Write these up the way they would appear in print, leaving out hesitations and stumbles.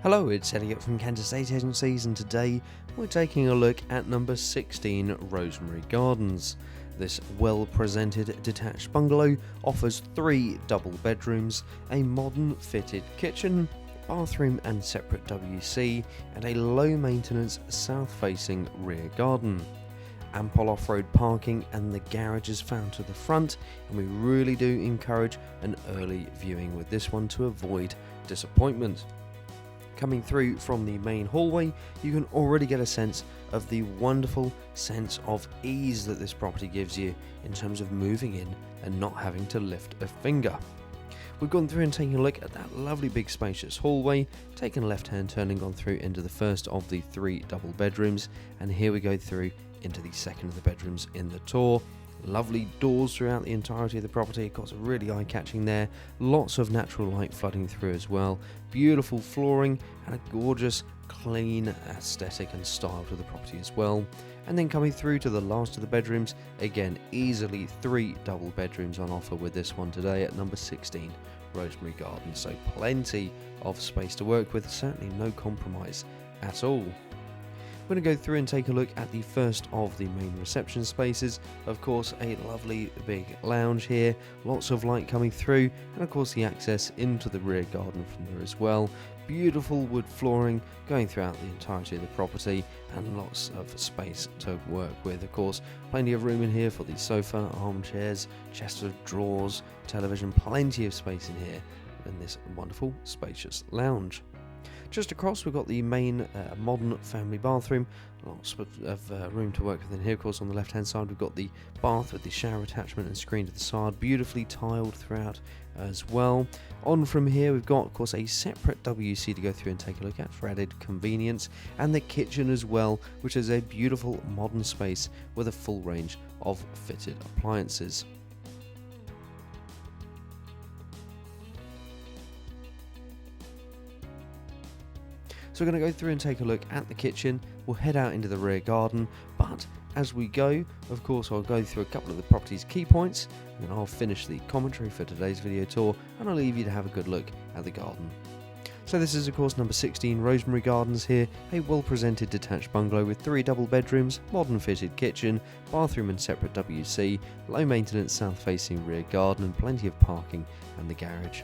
Hello, it's Elliot from Kent Estate Agencies, and today we're taking a look at number 16 Rosemary Gardens. This well-presented detached bungalow offers 3 double bedrooms, a modern fitted kitchen, bathroom and separate WC, and a low-maintenance south-facing rear garden. Ample off-road parking and the garage is found to the front, and we really do encourage an early viewing with this one to avoid disappointment. Coming through from the main hallway, you can already get a sense of the wonderful sense of ease that this property gives you in terms of moving in and not having to lift a finger. We've gone through and taken a look at that lovely big spacious hallway, taken a left-hand turn and gone through into the first of the 3 double bedrooms, and here we go through into the second of the bedrooms in the tour. Lovely doors throughout the entirety of the property, of course, really eye-catching there. Lots of natural light flooding through as well. Beautiful flooring and a gorgeous, clean aesthetic and style to the property as well. And then coming through to the last of the bedrooms, again, easily 3 double bedrooms on offer with this one today at number 16, Rosemary Gardens. So plenty of space to work with, certainly no compromise at all. We're going to go through and take a look at the first of the main reception spaces. Of course, a lovely big lounge here, lots of light coming through, and of course the access into the rear garden from there as well. Beautiful wood flooring going throughout the entirety of the property, and lots of space to work with. Of course, plenty of room in here for the sofa, armchairs, chest of drawers, television, plenty of space in here in this wonderful spacious lounge. Just across, we've got the main modern family bathroom. Lots of room to work with in here. Of course, on the left-hand side, we've got the bath with the shower attachment and screen to the side. Beautifully tiled throughout as well. On from here, we've got, of course, a separate WC to go through and take a look at for added convenience. And the kitchen as well, which is a beautiful modern space with a full range of fitted appliances. So we're going to go through and take a look at the kitchen. We'll head out into the rear garden, but as we go, of course, I'll go through a couple of the property's key points, and then I'll finish the commentary for today's video tour, and I'll leave you to have a good look at the garden. So this is, of course, number 16 Rosemary Gardens here, a well-presented detached bungalow with 3 double bedrooms, modern fitted kitchen, bathroom and separate WC, low-maintenance south-facing rear garden, and plenty of parking and the garage.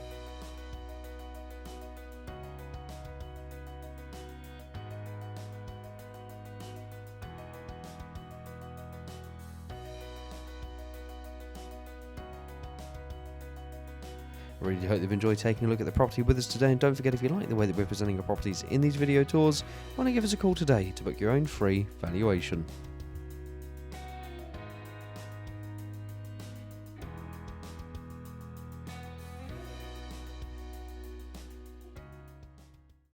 I really hope you've enjoyed taking a look at the property with us today, and don't forget, if you like the way that we're presenting our properties in these video tours, why not give us a call today to book your own free valuation.